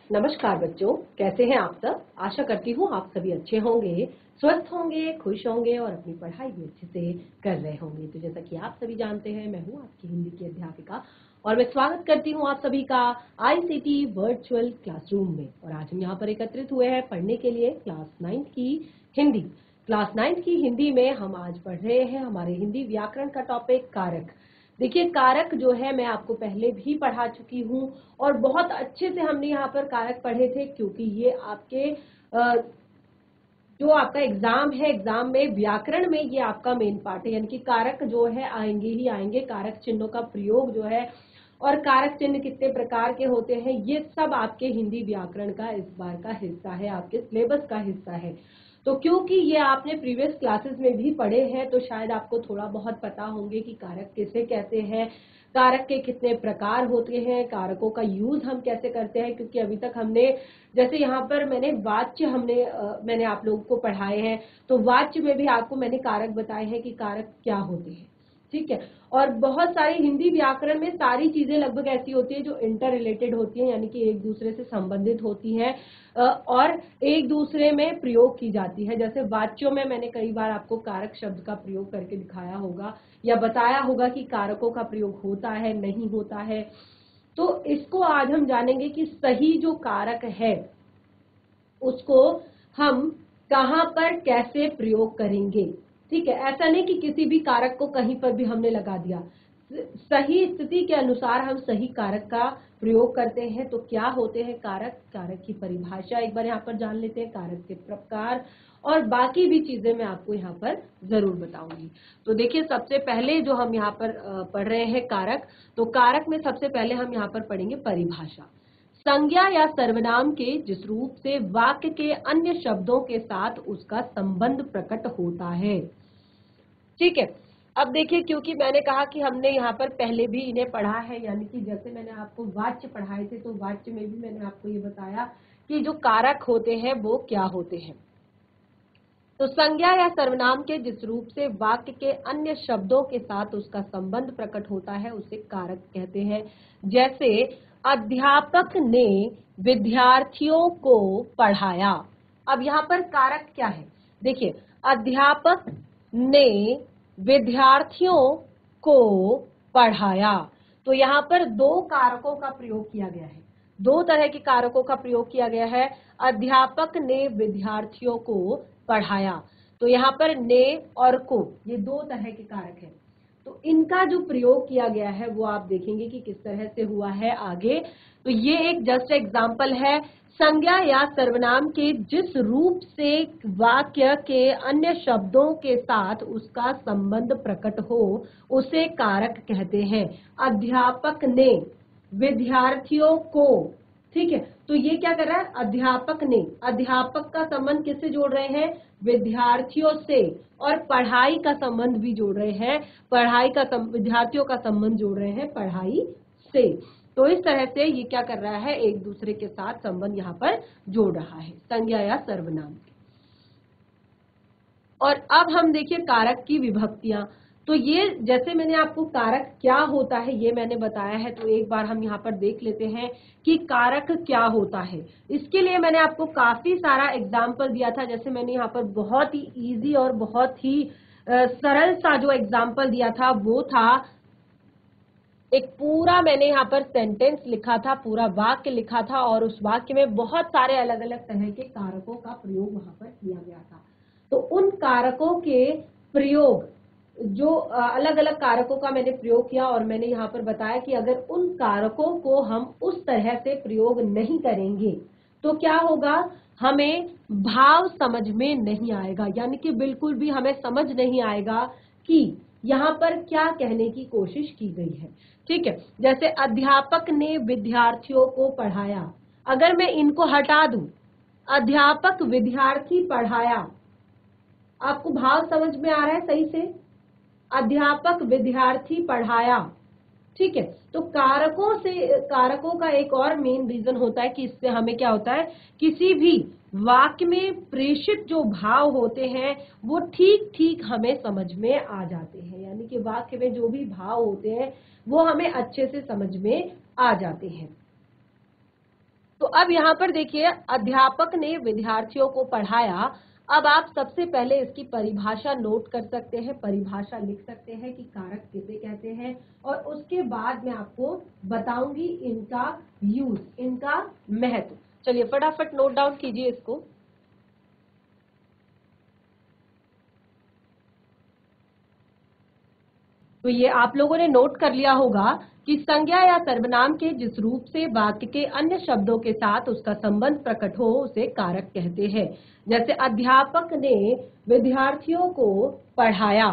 नमस्कार बच्चों, कैसे हैं आप सब। आशा करती हूँ आप सभी अच्छे होंगे, स्वस्थ होंगे, खुश होंगे और अपनी पढ़ाई भी अच्छे से कर रहे होंगे। तो जैसा कि आप सभी जानते हैं, मैं हूँ आपकी हिंदी की अध्यापिका और मैं स्वागत करती हूँ आप सभी का आईसीटी वर्चुअल क्लासरूम में। और आज हम यहाँ पर एकत्रित हुए हैं पढ़ने के लिए क्लास 9th की हिंदी। क्लास 9th की हिंदी में हम आज पढ़ रहे हैं हमारे हिंदी व्याकरण का टॉपिक कारक। देखिए, कारक जो है मैं आपको पहले भी पढ़ा चुकी हूँ और बहुत अच्छे से हमने यहाँ पर कारक पढ़े थे, क्योंकि ये आपके जो आपका एग्जाम है, एग्जाम में व्याकरण में ये आपका मेन पार्ट है। यानी कि कारक जो है आएंगे ही आएंगे, कारक चिन्हों का प्रयोग जो है और कारक चिन्ह कितने प्रकार के होते हैं, ये सब आपके हिंदी व्याकरण का इस बार का हिस्सा है, आपके सिलेबस का हिस्सा है। तो क्योंकि ये आपने प्रीवियस क्लासेस में भी पढ़े हैं, तो शायद आपको थोड़ा बहुत पता होंगे कि कारक किसे कहते हैं, कारक के कितने प्रकार होते हैं, कारकों का यूज हम कैसे करते हैं। क्योंकि अभी तक हमने, जैसे यहाँ पर मैंने वाच्य मैंने आप लोगों को पढ़ाए हैं, तो वाच्य में भी आपको मैंने कारक बताए हैं कि कारक क्या होते हैं, ठीक है। और बहुत सारी हिंदी व्याकरण में सारी चीजें लगभग ऐसी होती है जो इंटर रिलेटेड होती हैं, यानी कि एक दूसरे से संबंधित होती हैं और एक दूसरे में प्रयोग की जाती है। जैसे वाच्यों में मैंने कई बार आपको कारक शब्द का प्रयोग करके दिखाया होगा या बताया होगा कि कारकों का प्रयोग होता है, नहीं होता है। तो इसको आज हम जानेंगे कि सही जो कारक है उसको हम कहाँ पर कैसे प्रयोग करेंगे, ठीक है। ऐसा नहीं कि किसी भी कारक को कहीं पर भी हमने लगा दिया, सही स्थिति के अनुसार हम सही कारक का प्रयोग करते हैं। तो क्या होते हैं कारक, कारक की परिभाषा एक बार यहाँ पर जान लेते हैं, कारक के प्रकार और बाकी भी चीजें मैं आपको यहाँ पर जरूर बताऊंगी। तो देखिए, सबसे पहले जो हम यहाँ पर पढ़ रहे हैं कारक, तो कारक में सबसे पहले हम यहाँ पर पढ़ेंगे परिभाषा। संज्ञा या सर्वनाम के जिस रूप से वाक्य के अन्य शब्दों के साथ उसका संबंध प्रकट होता है, ठीक है। अब देखिए, क्योंकि मैंने कहा कि हमने यहाँ पर पहले भी इन्हें पढ़ा है, यानी कि जैसे मैंने आपको वाच्य पढ़ाए थे, तो वाच्य में भी मैंने आपको ये बताया कि जो कारक होते हैं वो क्या होते हैं। तो संज्ञा या सर्वनाम के जिस रूप से वाक्य के अन्य शब्दों के साथ उसका संबंध प्रकट होता है उसे कारक कहते हैं। जैसे अध्यापक ने विद्यार्थियों को पढ़ाया। अब यहाँ पर कारक क्या है, देखिए, अध्यापक ने विद्यार्थियों को पढ़ाया। तो यहाँ पर दो कारकों का प्रयोग किया गया है, दो तरह के कारकों का प्रयोग किया गया है। अध्यापक ने विद्यार्थियों को पढ़ाया, तो यहाँ पर ने और को, ये दो तरह के कारक हैं। तो इनका जो प्रयोग किया गया है वो आप देखेंगे कि किस तरह से हुआ है आगे। तो ये एक जस्ट एग्जाम्पल है। संज्ञा या सर्वनाम के जिस रूप से वाक्य के अन्य शब्दों के साथ उसका संबंध प्रकट हो उसे कारक कहते हैं। अध्यापक ने विद्यार्थियों को, ठीक है। तो ये क्या कर रहा है, अध्यापक ने, अध्यापक का संबंध किससे जोड़ रहे हैं, विद्यार्थियों से, और पढ़ाई का संबंध भी जोड़ रहे हैं, विद्यार्थियों का संबंध जोड़ रहे हैं पढ़ाई से। तो इस तरह से ये क्या कर रहा है, एक दूसरे के साथ संबंध यहाँ पर जोड़ रहा है, संज्ञा या सर्वनाम। और अब हम देखिए कारक की विभक्तियां। तो ये, जैसे मैंने आपको कारक क्या होता है ये मैंने बताया है, तो एक बार हम यहाँ पर देख लेते हैं कि कारक क्या होता है। इसके लिए मैंने आपको काफी सारा एग्जाम्पल दिया था। जैसे मैंने यहाँ पर बहुत ही इजी और बहुत ही सरल सा जो एग्जाम्पल दिया था वो था, एक पूरा मैंने यहाँ पर सेंटेंस लिखा था, पूरा वाक्य लिखा था और उस वाक्य में बहुत सारे अलग अलग तरह के कारकों का प्रयोग वहां पर किया गया था। तो उन कारकों के प्रयोग, जो अलग अलग कारकों का मैंने प्रयोग किया और मैंने यहाँ पर बताया कि अगर उन कारकों को हम उस तरह से प्रयोग नहीं करेंगे तो क्या होगा, हमें भाव समझ में नहीं आएगा, यानी कि बिल्कुल भी हमें समझ नहीं आएगा कि यहाँ पर क्या कहने की कोशिश की गई है, ठीक है। जैसे अध्यापक ने विद्यार्थियों को पढ़ाया, अगर मैं इनको हटा दूं, अध्यापक विद्यार्थी पढ़ाया, आपको भाव समझ में आ रहा है सही से, अध्यापक विद्यार्थी पढ़ाया, ठीक है। तो कारकों का एक और मेन रीजन होता है कि इससे हमें क्या होता है, किसी भी वाक्य में प्रेषित जो भाव होते हैं वो ठीक ठीक हमें समझ में आ जाते हैं, यानी कि वाक्य में जो भी भाव होते हैं वो हमें अच्छे से समझ में आ जाते हैं। तो अब यहाँ पर देखिए, अध्यापक ने विद्यार्थियों को पढ़ाया। अब आप सबसे पहले इसकी परिभाषा नोट कर सकते हैं, परिभाषा लिख सकते हैं कि कारक किसे कहते हैं, और उसके बाद मैं आपको बताऊंगी इनका यूज, इनका महत्व। चलिए फटाफट नोट डाउन कीजिए इसको। तो ये आप लोगों ने नोट कर लिया होगा कि संज्ञा या सर्वनाम के जिस रूप से वाक्य के अन्य शब्दों के साथ उसका संबंध प्रकट हो उसे कारक कहते हैं। जैसे अध्यापक ने विद्यार्थियों को पढ़ाया।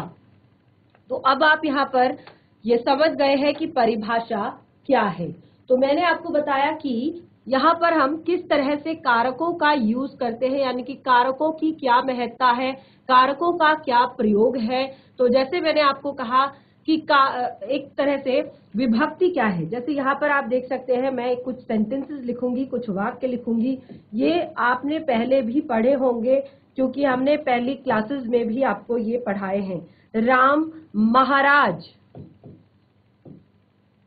तो अब आप यहाँ पर ये समझ गए हैं कि परिभाषा क्या है। तो मैंने आपको बताया कि यहाँ पर हम किस तरह से कारकों का यूज करते हैं, यानी कि कारकों की क्या महत्ता है, कारकों का क्या प्रयोग है। तो जैसे मैंने आपको कहा कि एक तरह से विभक्ति क्या है। जैसे यहाँ पर आप देख सकते हैं, मैं कुछ सेंटेंसेस लिखूंगी, कुछ वाक्य लिखूंगी। ये आपने पहले भी पढ़े होंगे क्योंकि हमने पहली क्लासेस में भी आपको ये पढ़ाए हैं। राम महाराज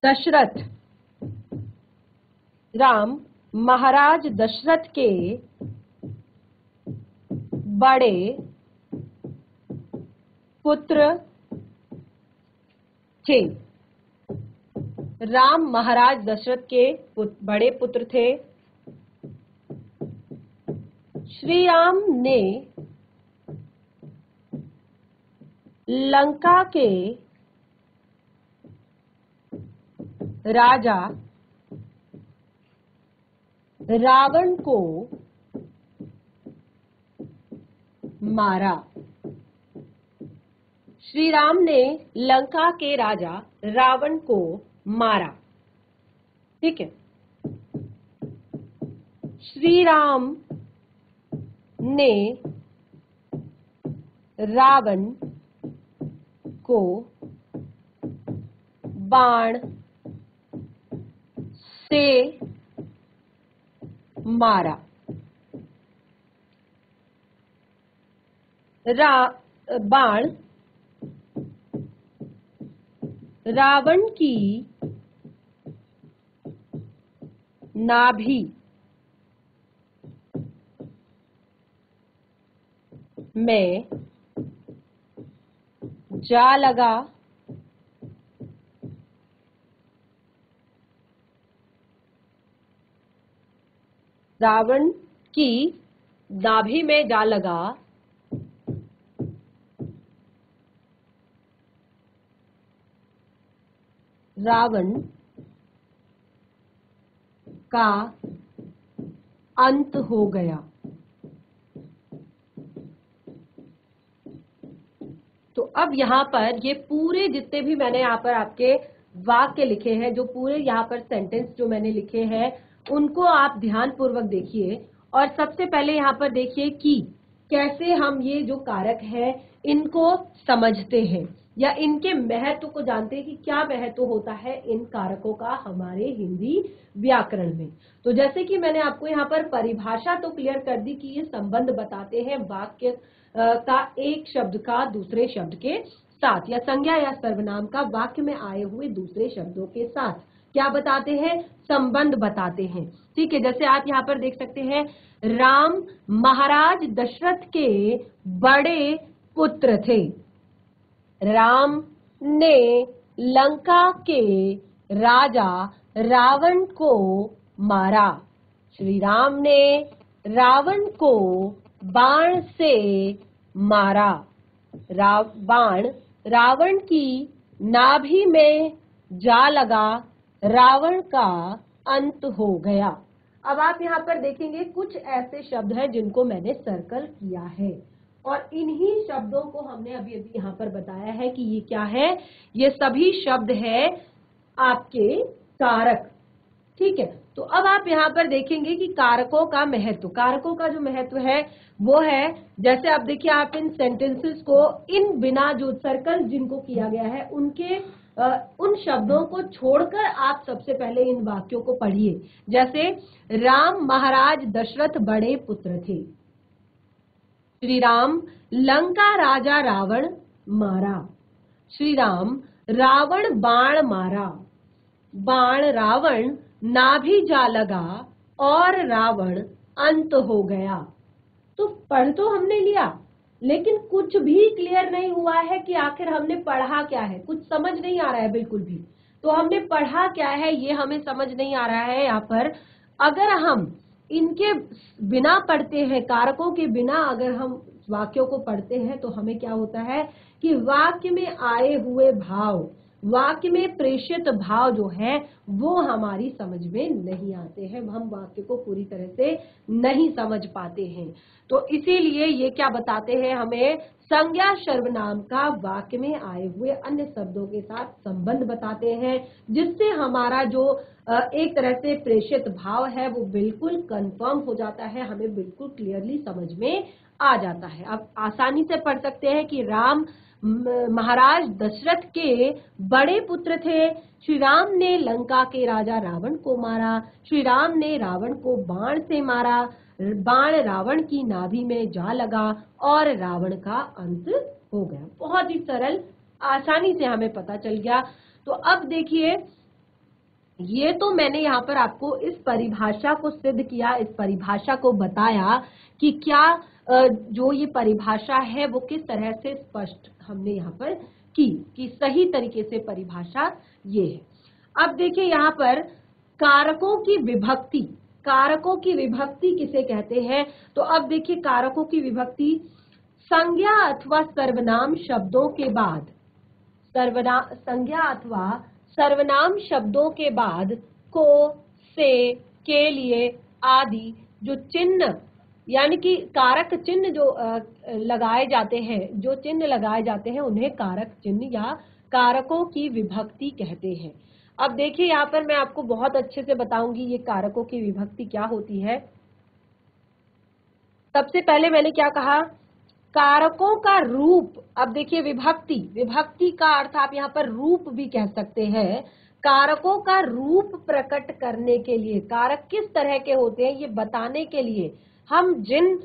दशरथ, राम महाराज दशरथ के बड़े पुत्र थे। राम महाराज दशरथ के बड़े पुत्र थे। श्री राम ने लंका के राजा रावण को मारा। श्री राम ने लंका के राजा रावण को मारा। ठीक है। श्री राम ने रावण को बाण से मारा। बाण रावण की नाभि में जा लगा। रावण की नाभि में जा लगा। रावण का अंत हो गया। तो अब यहाँ पर ये पूरे जितने भी मैंने यहाँ पर आपके वाक्य लिखे हैं, जो पूरे यहाँ पर सेंटेंस जो मैंने लिखे हैं, उनको आप ध्यान पूर्वक देखिए। और सबसे पहले यहाँ पर देखिए कि कैसे हम ये जो कारक है इनको समझते हैं या इनके महत्व को जानते हैं कि क्या महत्व होता है इन कारकों का हमारे हिंदी व्याकरण में। तो जैसे कि मैंने आपको यहाँ पर परिभाषा तो क्लियर कर दी कि ये संबंध बताते हैं वाक्य का एक शब्द का दूसरे शब्द के साथ, या संज्ञा या सर्वनाम का वाक्य में आए हुए दूसरे शब्दों के साथ क्या बताते हैं, संबंध बताते हैं। ठीक है। जैसे आप यहाँ पर देख सकते हैं, राम महाराज दशरथ के बड़े पुत्र थे। राम ने लंका के राजा रावण को मारा। श्री राम ने रावण को बाण से मारा। बाण रावण की नाभि में जा लगा। रावण का अंत हो गया। अब आप यहाँ पर देखेंगे कुछ ऐसे शब्द हैं जिनको मैंने सर्कल किया है, और इन्हीं शब्दों को हमने अभी अभी यहाँ पर बताया है कि ये क्या है। ये सभी शब्द है आपके कारक। ठीक है। तो अब आप यहाँ पर देखेंगे कि कारकों का महत्व, कारकों का जो महत्व है वो है, जैसे आप देखिए, आप इन सेंटेंसेस को इन बिना जो सर्कल जिनको किया गया है उनके उन शब्दों को छोड़कर आप सबसे पहले इन वाक्यों को पढ़िए। जैसे राम महाराज दशरथ बड़े पुत्र थे। श्री राम लंका राजा रावण मारा। श्री राम रावण बाण मारा। बाण रावण नाभि जा लगा। और रावण अंत हो गया। तो पढ़ तो हमने लिया, लेकिन कुछ भी क्लियर नहीं हुआ है कि आखिर हमने पढ़ा क्या है, कुछ समझ नहीं आ रहा है बिल्कुल भी। तो हमने पढ़ा क्या है ये हमें समझ नहीं आ रहा है यहाँ पर। अगर हम इनके बिना पढ़ते हैं, कारकों के बिना अगर हम वाक्यों को पढ़ते हैं, तो हमें क्या होता है कि वाक्य में आए हुए भाव, वाक्य में प्रेषित भाव जो है वो हमारी समझ में नहीं आते हैं, हम वाक्य को पूरी तरह से नहीं समझ पाते हैं। तो इसीलिए ये क्या बताते हैं हमें, संज्ञा सर्वनाम का वाक्य में आए हुए अन्य शब्दों के साथ संबंध बताते हैं, जिससे हमारा जो एक तरह से प्रेषित भाव है वो बिल्कुल कंफर्म हो जाता है, हमें बिल्कुल क्लियरली समझ में आ जाता है। अब आसानी से पढ़ सकते हैं कि राम महाराज दशरथ के बड़े पुत्र थे। श्री राम ने लंका के राजा रावण को मारा। श्री राम ने रावण को बाण से मारा। बाण रावण की नाभि में जा लगा और रावण का अंत हो गया। बहुत ही सरल, आसानी से हमें पता चल गया। तो अब देखिए, ये तो मैंने यहाँ पर आपको इस परिभाषा को सिद्ध किया, इस परिभाषा को बताया कि क्या जो ये परिभाषा है वो किस तरह से स्पष्ट हमने यहाँ पर की, कि सही तरीके से परिभाषा ये है। अब देखिए यहाँ पर कारकों की विभक्ति, कारकों की विभक्ति किसे कहते हैं। तो अब देखिए कारकों की विभक्ति संज्ञा अथवा सर्वनाम शब्दों के बाद, संज्ञा अथवा सर्वनाम शब्दों के बाद को, से, के लिए आदि जो चिन्ह यानी कि कारक चिन्ह जो लगाए जाते हैं, जो चिन्ह लगाए जाते हैं उन्हें कारक चिन्ह या कारकों की विभक्ति कहते हैं। अब देखिए यहाँ पर मैं आपको बहुत अच्छे से बताऊंगी ये कारकों की विभक्ति क्या होती है। सबसे पहले मैंने क्या कहा, कारकों का रूप। अब देखिए विभक्ति, विभक्ति का अर्थ आप यहाँ पर रूप भी कह सकते हैं। कारकों का रूप प्रकट करने के लिए, कारक किस तरह के होते हैं ये बताने के लिए हम जिन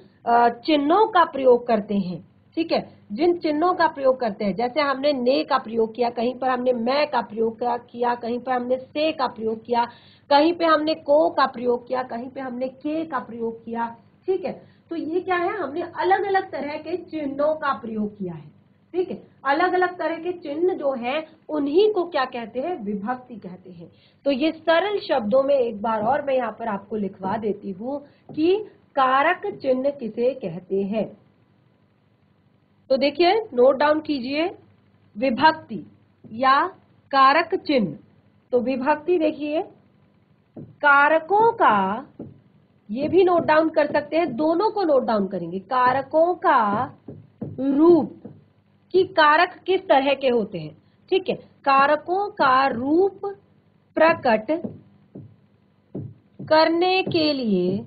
चिन्हों का प्रयोग करते हैं, ठीक है, जिन चिन्हों का प्रयोग करते हैं, जैसे हमने ने का प्रयोग किया, कहीं पर हमने मैं का प्रयोग किया, कहीं पर हमने से का प्रयोग किया, कहीं पे हमने को का प्रयोग किया, कहीं पे हमने के का प्रयोग किया, ठीक है। तो ये क्या है, हमने अलग अलग तरह के चिन्हों का प्रयोग किया है, ठीक है। अलग अलग तरह के चिन्ह जो हैं उन्हीं को क्या कहते हैं, विभक्ति कहते हैं। तो ये सरल शब्दों में एक बार और मैं यहाँ पर आपको लिखवा देती हूँ कि कारक चिन्ह किसे कहते हैं। तो देखिए नोट डाउन कीजिए, विभक्ति या कारक चिन्ह। तो विभक्ति देखिए, कारकों का, ये भी नोट डाउन कर सकते हैं, दोनों को नोट डाउन करेंगे। कारकों का रूप, कि कारक किस तरह के होते हैं, ठीक है। कारकों का रूप प्रकट करने के लिए,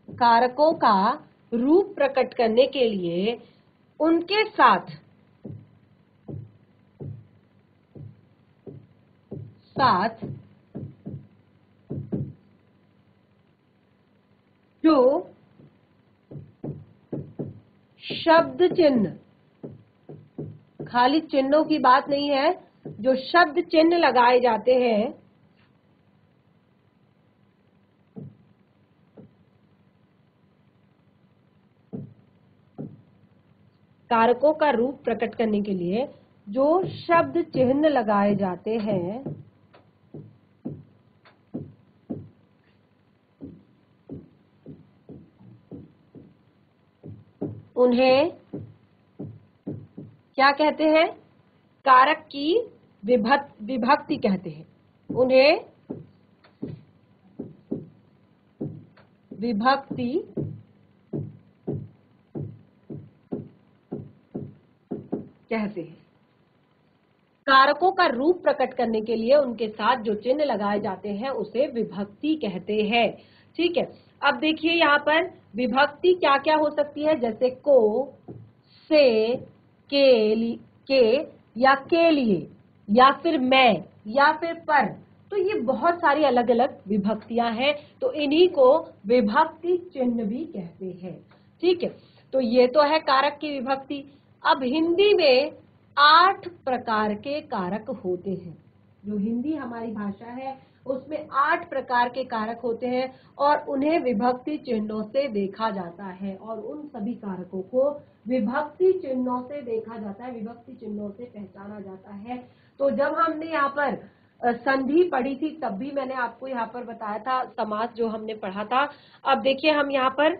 कारकों का रूप प्रकट करने के लिए उनके साथ जो शब्द चिन्ह, खाली चिन्हों की बात नहीं है, जो शब्द चिन्ह लगाए जाते हैं कारकों का रूप प्रकट करने के लिए जो शब्द चिन्ह लगाए जाते हैं उन्हें क्या कहते हैं, कारक की विभक्ति कहते हैं। उन्हें विभक्ति कहते हैं। कारकों का रूप प्रकट करने के लिए उनके साथ जो चिन्ह लगाए जाते हैं उसे विभक्ति कहते हैं, ठीक है। अब देखिए यहाँ पर विभक्ति क्या क्या हो सकती है, जैसे को, से, के या के लिए, या फिर मैं, या फिर पर। तो ये बहुत सारी अलग अलग विभक्तियां हैं, तो इन्हीं को विभक्ति चिन्ह भी कहते हैं, ठीक है। तो ये तो है कारक की विभक्ति। अब हिंदी में 8 प्रकार के कारक होते हैं, जो हिंदी हमारी भाषा है उसमें 8 प्रकार के कारक होते हैं और उन्हें विभक्ति चिन्हों से देखा जाता है और उन सभी कारकों को विभक्ति चिन्हों से देखा जाता है, विभक्ति चिन्हों से पहचाना जाता है। तो जब हमने यहाँ पर संधि पढ़ी थी तब भी मैंने आपको यहाँ पर बताया था समास जो हमने पढ़ा था। अब देखिए हम यहाँ पर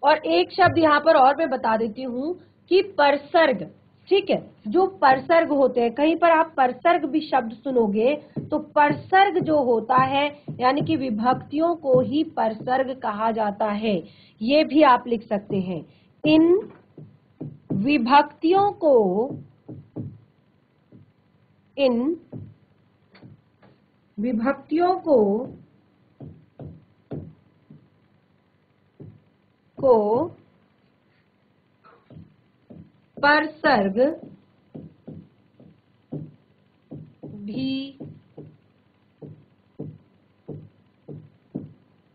और एक शब्द यहाँ पर और मैं बता देती हूँ कि परसर्ग, ठीक है, जो परसर्ग होते हैं, कहीं पर आप परसर्ग भी शब्द सुनोगे तो परसर्ग जो होता है यानी कि विभक्तियों को ही परसर्ग कहा जाता है, ये भी आप लिख सकते हैं। इन विभक्तियों को परसर्ग भी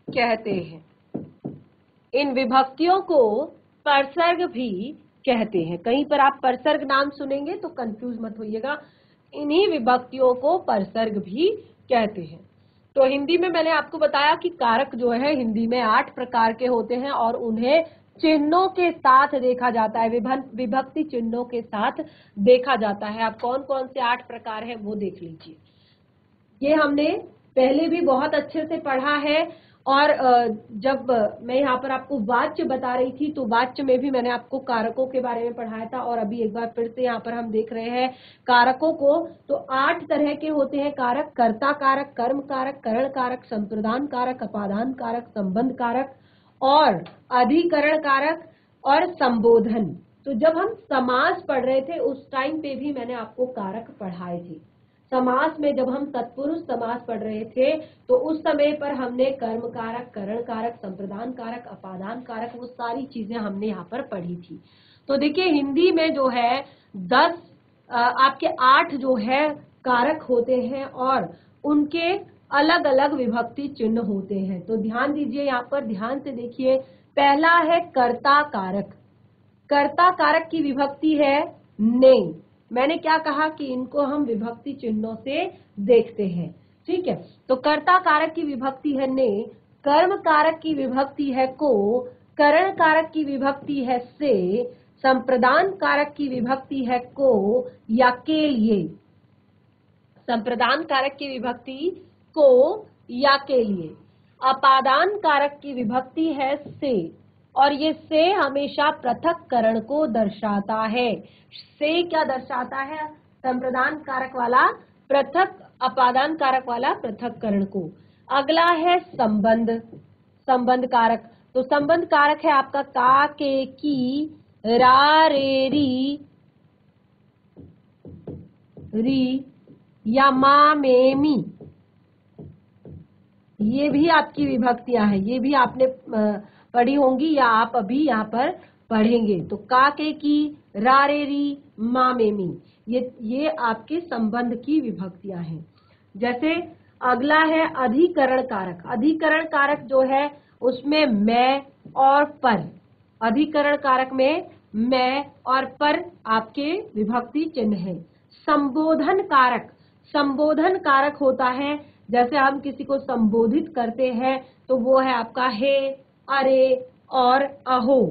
कहते हैं। इन विभक्तियों को परसर्ग भी कहते हैं। कहीं पर आप परसर्ग नाम सुनेंगे तो कंफ्यूज मत होइएगा, इन्हीं विभक्तियों को परसर्ग भी कहते हैं। तो हिंदी में मैंने आपको बताया कि कारक जो है हिंदी में 8 प्रकार के होते हैं और उन्हें चिन्हों के साथ देखा जाता है, विभक्ति चिन्हों के साथ देखा जाता है। अब कौन कौन से 8 प्रकार हैं वो देख लीजिए। ये हमने पहले भी बहुत अच्छे से पढ़ा है और जब मैं यहाँ पर आपको वाच्य बता रही थी तो वाच्य में भी मैंने आपको कारकों के बारे में पढ़ाया था और अभी एक बार फिर से यहाँ पर हम देख रहे हैं कारकों को। तो 8 तरह के होते हैं कारक: कर्ता कारक, कर्म कारक, करण कारक, संप्रदान कारक, अपादान कारक, संबंध कारक और अधिकरण कारक और संबोधन। तो जब हम समास पढ़ रहे थे उस टाइम पे भी मैंने आपको कारक पढ़ाए थे। समास में जब हम तत्पुरुष समास पढ़ रहे थे तो उस समय पर हमने कर्म कारक, करण कारक, संप्रदान कारक, अपादान कारक, वो सारी चीजें हमने यहाँ पर पढ़ी थी। तो देखिए हिंदी में जो है 10 आपके 8 जो है कारक होते हैं और उनके अलग अलग विभक्ति चिन्ह होते हैं। तो ध्यान दीजिए, यहाँ पर ध्यान से देखिए। पहला है कर्ता कारक। कर्ता कारक की विभक्ति है ने। मैंने क्या कहा कि इनको हम विभक्ति चिन्हों से देखते हैं, ठीक है। तो कर्ता कारक की विभक्ति है ने, कर्म कारक की विभक्ति है को, करण कारक की विभक्ति है से, संप्रदान कारक की विभक्ति है को या के लिए। संप्रदान कारक की विभक्ति को या के लिए। अपादान कारक की विभक्ति है से और ये से हमेशा पृथक्करण को दर्शाता है। से क्या दर्शाता है? संप्रदान कारक वाला पृथक, अपादान कारक वाला पृथक्करण को। अगला है संबंध, संबंध कारक। तो संबंध कारक है आपका का, के, की, रा, रे, री या मा, मे, मी। ये भी आपकी विभक्तियां हैं, ये भी आपने पढ़ी होंगी या आप अभी यहाँ पर पढ़ेंगे। तो का, के, की, रा, रे, री, मा, मे, मी, ये आपके संबंध की विभक्तियां हैं। जैसे अगला है अधिकरण कारक। अधिकरण कारक जो है उसमें मैं और पर, अधिकरण कारक में मैं और पर आपके विभक्ति चिन्ह है। संबोधन कारक, संबोधन कारक होता है जैसे हम किसी को संबोधित करते हैं तो वो है आपका हे, अरे और अहो।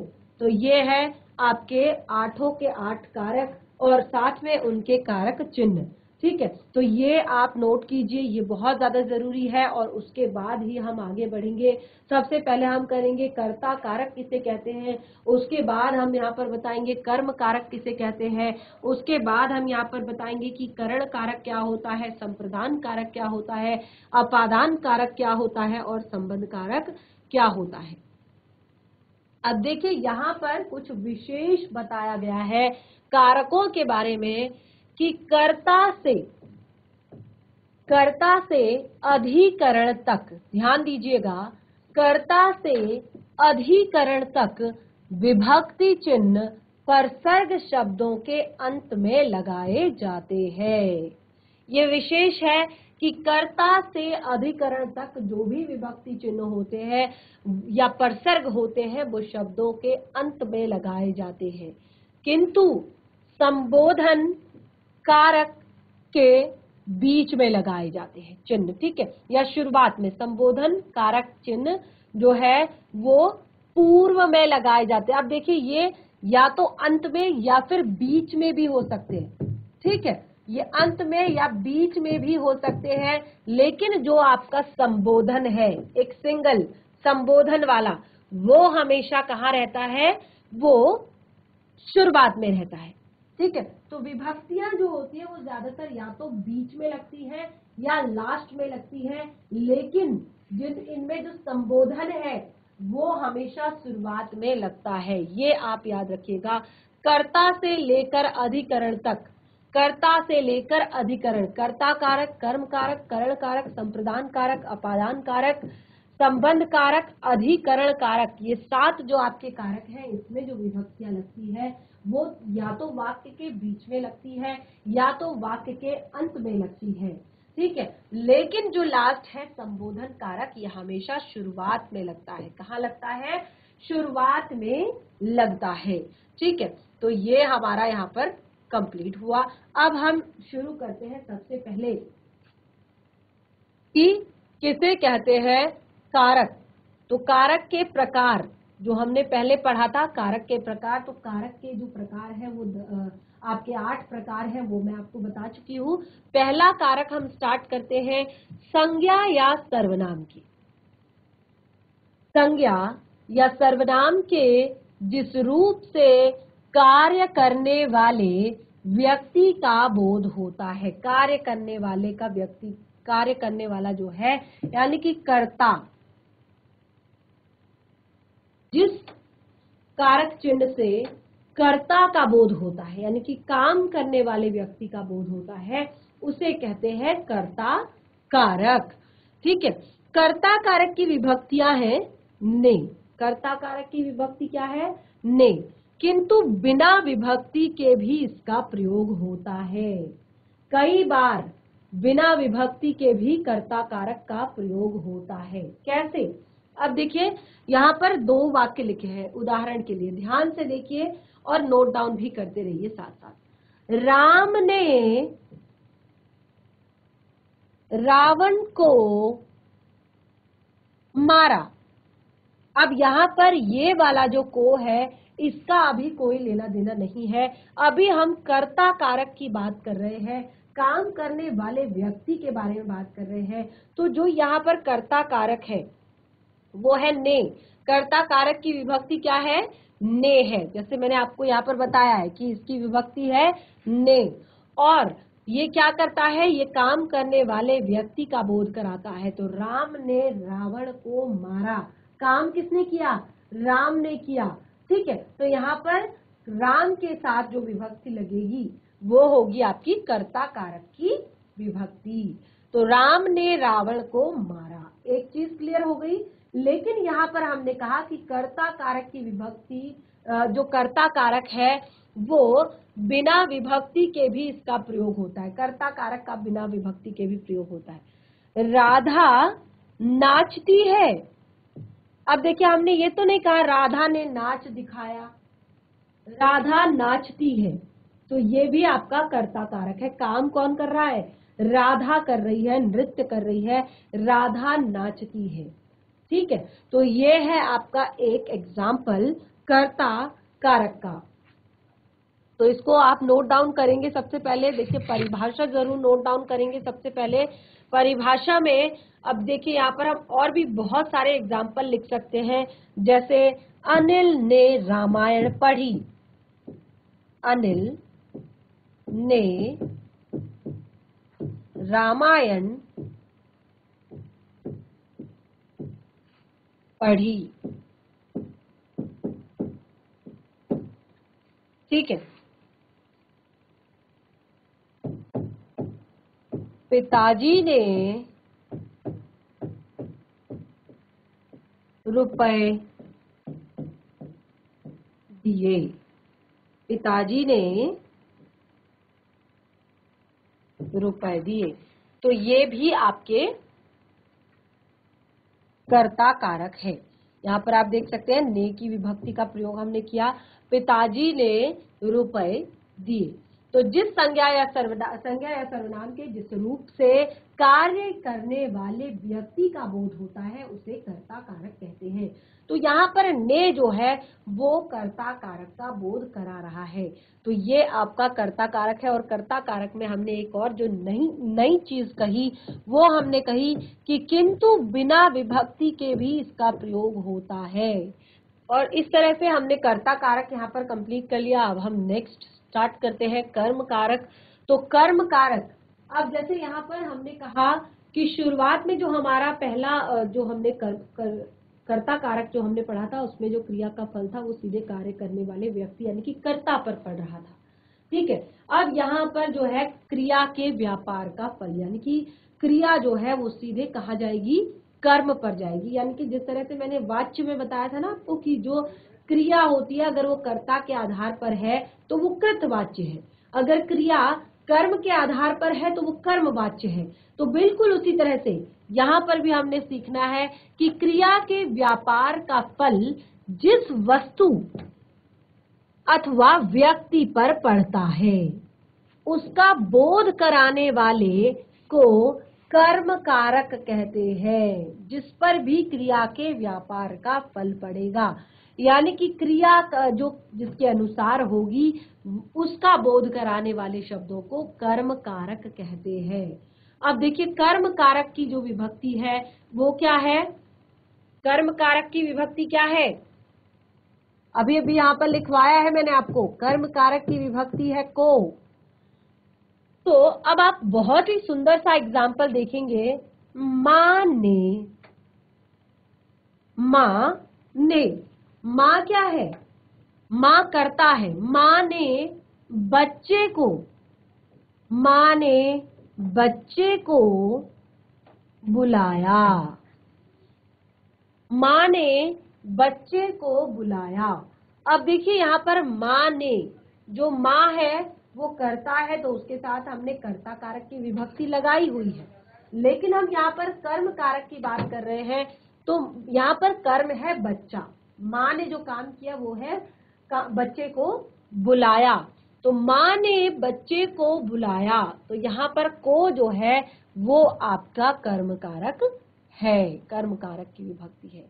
तो ये है आपके 8 के 8 कारक और साथ में उनके कारक चिन्ह, ठीक है। तो ये आप नोट कीजिए, ये बहुत ज्यादा जरूरी है और उसके बाद ही हम आगे बढ़ेंगे। सबसे पहले हम करेंगे कर्ता कारक किसे कहते हैं, उसके बाद हम यहाँ पर बताएंगे कर्म कारक किसे कहते हैं, उसके बाद हम यहाँ पर बताएंगे कि करण कारक क्या होता है, संप्रदान कारक क्या होता है, अपादान कारक क्या होता है और संबंध कारक क्या होता है। अब देखिए यहाँ पर कुछ विशेष बताया गया है कारकों के बारे में कि कर्ता से अधिकरण तक, ध्यान दीजिएगा, कर्ता से अधिकरण तक विभक्ति चिन्ह परसर्ग शब्दों के अंत में लगाए जाते हैं। ये विशेष है कि कर्ता से अधिकरण तक जो भी विभक्ति चिन्ह होते हैं या परसर्ग होते हैं वो शब्दों के अंत में लगाए जाते हैं, किंतु संबोधन कारक के बीच में लगाए जाते हैं चिन्ह, ठीक है, या शुरुआत में। संबोधन कारक चिन्ह जो है वो पूर्व में लगाए जाते हैं। अब देखिए ये या तो अंत में या फिर बीच में भी हो सकते हैं, ठीक है, ये अंत में या बीच में भी हो सकते हैं, लेकिन जो आपका संबोधन है एक सिंगल संबोधन वाला, वो हमेशा कहाँ रहता है, वो शुरुआत में रहता है, ठीक है। तो विभक्तियां जो होती है वो ज्यादातर या तो बीच में लगती है या लास्ट में लगती है, लेकिन जिन इनमें जो संबोधन है वो हमेशा शुरुआत में लगता है। ये आप याद रखिएगा। कर्ता से लेकर अधिकरण तक, कर्ता से लेकर अधिकरण, कर्ता कारक, कर्म कारक, करण कारक, संप्रदान कारक, अपादान कारक, संबंध कारक, अधिकरण कारक, ये 7 जो आपके कारक हैं, इसमें जो विभक्तियां लगती है वो या तो वाक्य के बीच में लगती है या तो वाक्य के अंत में लगती है, ठीक है। लेकिन जो लास्ट है संबोधन कारक, ये हमेशा शुरुआत में लगता है। कहाँ लगता है, शुरुआत में लगता है, ठीक है। तो ये हमारा यहाँ पर कंप्लीट हुआ। अब हम शुरू करते हैं सबसे पहले कि किसे कहते हैं कारक। तो कारक के प्रकार जो हमने पहले पढ़ा था, कारक के प्रकार, तो कारक के जो प्रकार है वो आपके 8 प्रकार हैं, वो मैं आपको बता चुकी हूँ। पहला कारक हम स्टार्ट करते हैं संज्ञा या सर्वनाम की। संज्ञा या सर्वनाम के जिस रूप से कार्य करने वाले व्यक्ति का बोध होता है, कार्य करने वाले का व्यक्ति, कार्य करने वाला जो है यानी कि कर्ता, जिस कारक चिन्ह से कर्ता का बोध होता है यानी कि काम करने वाले व्यक्ति का बोध होता है, उसे कहते हैं कर्ता कारक, ठीक है। कर्ता कारक की विभक्तियां हैं ने, कर्ता कारक की विभक्ति क्या है, ने, किंतु बिना विभक्ति के भी इसका प्रयोग होता है। कई बार बिना विभक्ति के भी कर्ता कारक का प्रयोग होता है। कैसे, अब देखिए यहाँ पर 2 वाक्य लिखे हैं, उदाहरण के लिए ध्यान से देखिए और नोट डाउन भी करते रहिए साथ साथ। राम ने रावण को मारा। अब यहाँ पर ये वाला जो को है इसका अभी कोई लेना देना नहीं है, अभी हम कर्ता कारक की बात कर रहे हैं, काम करने वाले व्यक्ति के बारे में बात कर रहे हैं। तो जो यहाँ पर कर्ता कारक है वो है ने। कर्ता कारक की विभक्ति क्या है, ने है। जैसे मैंने आपको यहाँ पर बताया है कि इसकी विभक्ति है ने, और ये क्या करता है, ये काम करने वाले व्यक्ति का बोध कराता है। तो राम ने रावण को मारा, काम किसने किया, राम ने किया, ठीक है। तो यहाँ पर राम के साथ जो विभक्ति लगेगी वो होगी आपकी कर्ता कारक की विभक्ति। तो राम ने रावण को मारा, एक चीज क्लियर हो गई। लेकिन यहाँ पर हमने कहा कि कर्ता कारक की विभक्ति, जो कर्ता कारक है वो बिना विभक्ति के भी इसका प्रयोग होता है, कर्ता कारक का बिना विभक्ति के भी प्रयोग होता है। राधा नाचती है। अब देखिए हमने ये तो नहीं कहा राधा ने नाच दिखाया, राधा नाचती है, तो ये भी आपका कर्ता कारक है। काम कौन कर रहा है, राधा कर रही है, नृत्य कर रही है, राधा नाचती है, ठीक है। तो ये है आपका एक एग्जाम्पल कर्ता कारक का। तो इसको आप नोट डाउन करेंगे सबसे पहले। देखिए परिभाषा जरूर नोट डाउन करेंगे सबसे पहले। परिभाषा में अब देखिए यहाँ पर हम और भी बहुत सारे एग्जाम्पल लिख सकते हैं, जैसे अनिल ने रामायण पढ़ी, अनिल ने रामायण पढ़ी, ठीक है। पिताजी ने रुपए दिए, पिताजी ने रुपए दिए। तो ये भी आपके कर्ता कारक है। यहाँ पर आप देख सकते हैं ने की विभक्ति का प्रयोग हमने किया, पिताजी ने रुपए दिए। तो जिस संज्ञा या सर्वनाम के जिस रूप से कार्य करने वाले व्यक्ति का बोध होता है उसे कर्ता कारक कहते हैं। तो यहाँ पर ने जो है वो कर्ता कारक का बोध करा रहा है। तो ये आपका कर्ता कारक है। और कर्ता कारक में हमने एक और जो नई चीज कही वो हमने कही कि किंतु बिना विभक्ति के भी इसका प्रयोग होता है। और इस तरह से हमने कर्ता कारक यहाँ पर कंप्लीट कर लिया। अब हम नेक्स्ट स्टार्ट करते हैं कर्म कारक। तो कर्म कारक, अब जैसे यहाँ पर हमने कहा कि शुरुआत में जो हमारा पहला जो हमने कर्ता कारक जो हमने पढ़ा था उसमें जो क्रिया का फल था वो सीधे कार्य करने वाले व्यक्ति यानी कि कर्ता पर पड़ रहा था। ठीक है, अब यहाँ पर जो है क्रिया के व्यापार का फल यानी कि क्रिया जो है वो सीधे कहाँ जाएगी, कर्म पर जाएगी। यानी कि जिस तरह से मैंने वाच्य में बताया था ना आपको कि जो क्रिया होती है अगर वो कर्ता के आधार पर है तो वो कृतवाच्य है, अगर क्रिया कर्म के आधार पर है तो वो कर्मवाच्य है। तो बिल्कुल उसी तरह से यहाँ पर भी हमने सीखना है कि क्रिया के व्यापार का फल जिस वस्तु अथवा व्यक्ति पर पड़ता है उसका बोध कराने वाले को कर्म कारक कहते हैं। जिस पर भी क्रिया के व्यापार का फल पड़ेगा यानी कि क्रिया का जो जिसके अनुसार होगी उसका बोध कराने वाले शब्दों को कर्म कारक कहते हैं। अब देखिए कर्म कारक की जो विभक्ति है वो क्या है, कर्म कारक की विभक्ति क्या है, अभी अभी यहाँ पर लिखवाया है मैंने आपको, कर्म कारक की विभक्ति है को। तो अब आप बहुत ही सुंदर सा एग्जाम्पल देखेंगे, माँ ने, माँ क्या है, माँ करता है, माँ ने बच्चे को बुलाया, माँ ने बच्चे को बुलाया। अब देखिए यहाँ पर माँ ने, जो माँ है वो कर्ता है तो उसके साथ हमने कर्ता कारक की विभक्ति लगाई हुई है, लेकिन हम यहाँ पर कर्म कारक की बात कर रहे हैं। तो यहाँ पर कर्म है बच्चा, माँ ने जो काम किया वो है बच्चे को बुलाया। तो माँ ने बच्चे को बुलाया, तो यहाँ पर को जो है वो आपका कर्म कारक है, कर्म कारक की विभक्ति है।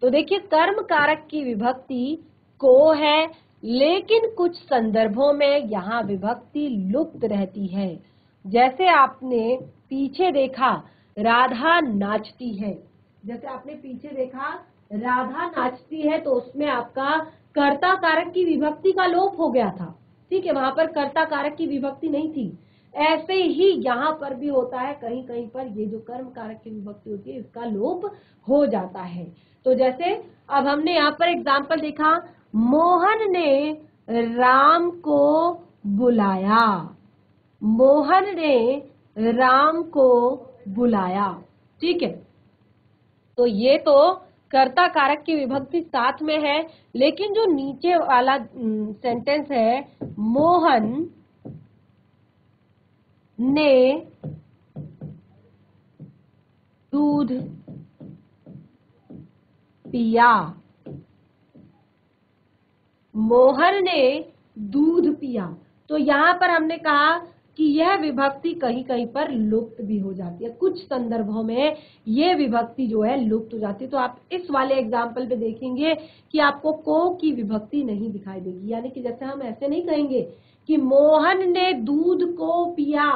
तो देखिए कर्म कारक की विभक्ति को है, लेकिन कुछ संदर्भों में यहाँ विभक्ति लुप्त रहती है। जैसे आपने पीछे देखा राधा नाचती है, जैसे आपने पीछे देखा राधा नाचती है तो उसमें आपका कर्ता कारक की विभक्ति का लोप हो गया था। ठीक है, वहां पर कर्ता कारक की विभक्ति नहीं थी। ऐसे ही यहाँ पर भी होता है, कहीं कहीं पर ये जो कर्म कारक की विभक्ति होती है इसका लोप हो जाता है। तो जैसे अब हमने यहाँ पर एग्जाम्पल देखा, मोहन ने राम को बुलाया, मोहन ने राम को बुलाया। ठीक है, तो ये तो कर्ता कारक की विभक्ति साथ में है, लेकिन जो नीचे वाला सेंटेंस है, मोहन ने दूध पिया, मोहन ने दूध पिया। तो यहाँ पर हमने कहा कि यह विभक्ति कहीं कहीं पर लुप्त भी हो जाती है, कुछ संदर्भों में ये विभक्ति जो है लुप्त हो जाती है। तो आप इस वाले एग्जाम्पल पे देखेंगे कि आपको को की विभक्ति नहीं दिखाई देगी, यानी कि जैसे हम ऐसे नहीं कहेंगे कि मोहन ने दूध को पिया।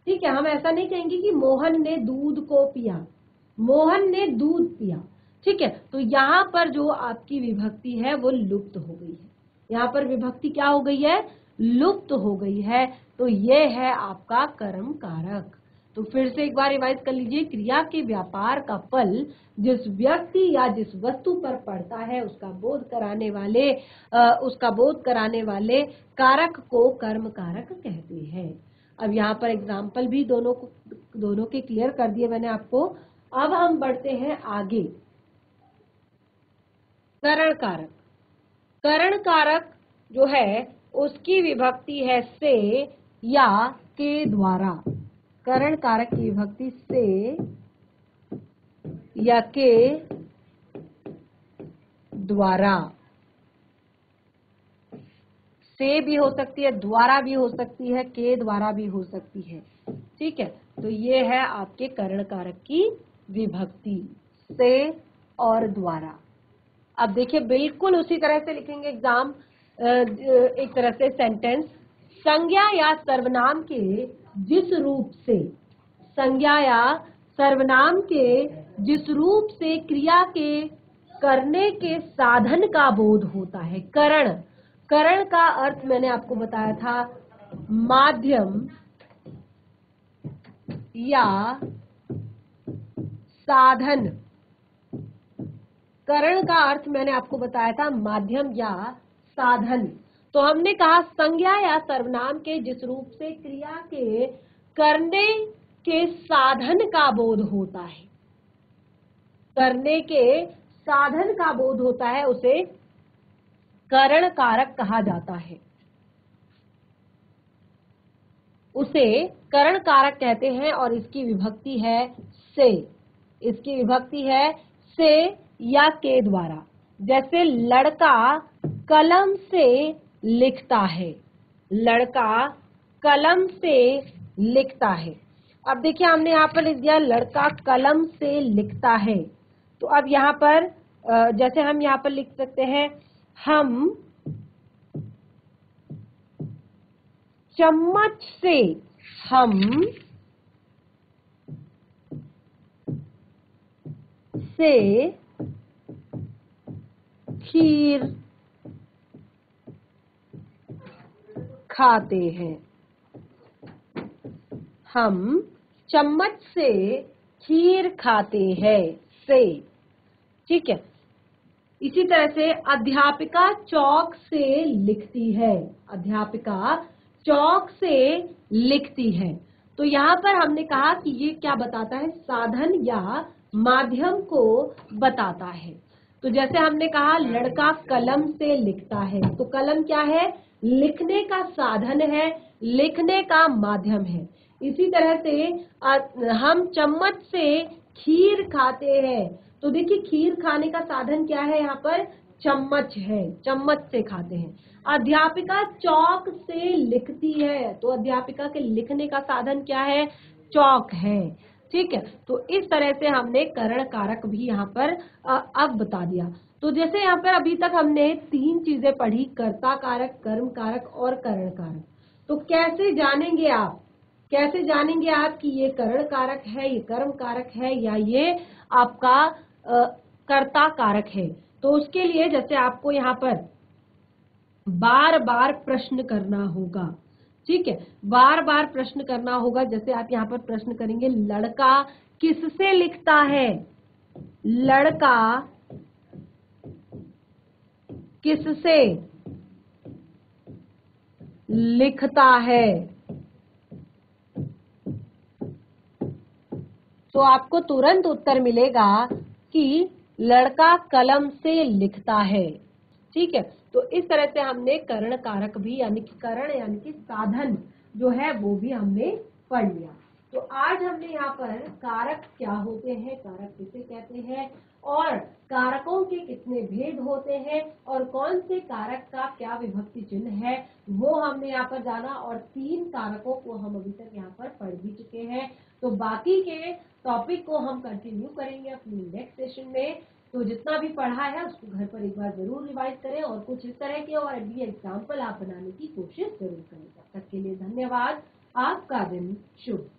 ठीक है, हम ऐसा नहीं कहेंगे कि मोहन ने दूध को पिया, मोहन ने दूध पिया। ठीक है, तो यहाँ पर जो आपकी विभक्ति है वो लुप्त हो गई है, यहाँ पर विभक्ति क्या हो गई है, लुप्त हो गई है। तो ये है आपका कर्म कारक। तो फिर से एक बार रिवाइज कर लीजिए, क्रिया के व्यापार का फल जिस व्यक्ति या जिस वस्तु पर पड़ता है उसका बोध कराने वाले कारक को कर्म कारक कहते हैं। अब यहाँ पर एग्जाम्पल भी दोनों के क्लियर कर दिए मैंने आपको। अब हम बढ़ते हैं आगे, करण कारक। करण कारक जो है उसकी विभक्ति है से या के द्वारा, करण कारक की विभक्ति से या के द्वारा। से भी हो सकती है, द्वारा भी हो सकती है, के द्वारा भी हो सकती है। ठीक है, तो ये है आपके करण कारक की विभक्ति, से और द्वारा। अब देखिए बिल्कुल उसी तरह से लिखेंगे एग्जाम, एक तरह से सेंटेंस, संज्ञा या सर्वनाम के जिस रूप से, संज्ञा या सर्वनाम के जिस रूप से क्रिया के करने के साधन का बोध होता है। करण, करण का अर्थ मैंने आपको बताया था माध्यम या साधन। करण का अर्थ मैंने आपको बताया था माध्यम या साधन। तो हमने कहा संज्ञा या सर्वनाम के जिस रूप से क्रिया के करने के साधन का बोध होता है, करने के साधन का बोध होता है, उसे करण कारक कहा जाता है, उसे करण कारक कहते हैं। और इसकी विभक्ति है से, इसकी विभक्ति है से या के द्वारा। जैसे लड़का कलम से लिखता है, लड़का कलम से लिखता है। अब देखिए हमने यहाँ पर लिख दिया लड़का कलम से लिखता है। तो अब यहाँ पर जैसे हम यहाँ पर लिख सकते हैं, हम चम्मच से, हम से खीर खाते हैं, हम चम्मच से खीर खाते हैं, से। ठीक है, इसी तरह से अध्यापिका चौक से लिखती है, अध्यापिका चौक से लिखती है। तो यहाँ पर हमने कहा कि ये क्या बताता है, साधन या माध्यम को बताता है। तो जैसे हमने कहा लड़का कलम से लिखता है, तो कलम क्या है, लिखने का साधन है, लिखने का माध्यम है। इसी तरह से हम चम्मच से खीर खाते हैं। तो देखिए खीर खाने का साधन क्या है, यहाँ पर चम्मच है, चम्मच से खाते हैं। अध्यापिका चौक से लिखती है, तो अध्यापिका के लिखने का साधन क्या है, चौक है। ठीक है, तो इस तरह से हमने करण कारक भी यहाँ पर अब बता दिया। तो जैसे यहाँ पर अभी तक हमने 3 चीजें पढ़ी, कर्ता कारक, कर्म कारक और करण कारक। तो कैसे जानेंगे आप, कैसे जानेंगे आप कि ये करण कारक है, ये कर्म कारक है, या ये आपका कर्ता कारक है। तो उसके लिए जैसे आपको यहाँ पर बार बार प्रश्न करना होगा। ठीक है, बार बार प्रश्न करना होगा। जैसे आप यहाँ पर प्रश्न करेंगे, लड़का किससे लिखता है, लड़का किससे लिखता है। तो आपको तुरंत उत्तर मिलेगा कि लड़का कलम से लिखता है। ठीक है, तो इस तरह से हमने करण कारक भी, यानी कि करण यानी कि साधन जो है वो भी हमने पढ़ लिया। तो आज हमने यहाँ पर कारक क्या होते हैं, कारक किसे कहते हैं, और कारकों के कितने भेद होते हैं, और कौन से कारक का क्या विभक्ति चिन्ह है, वो हमने यहाँ पर जाना। और 3 कारकों को हम अभी तक यहाँ पर पढ़ भी चुके हैं। तो बाकी के टॉपिक को हम कंटिन्यू करेंगे अपनी नेक्स्ट सेशन में। तो जितना भी पढ़ा है उसको घर पर एक बार जरूर रिवाइज करें, और कुछ इस तरह के और भी एग्जाम्पल आप बनाने की कोशिश जरूर करें। तब तक के लिए धन्यवाद, आपका दिन शुभ।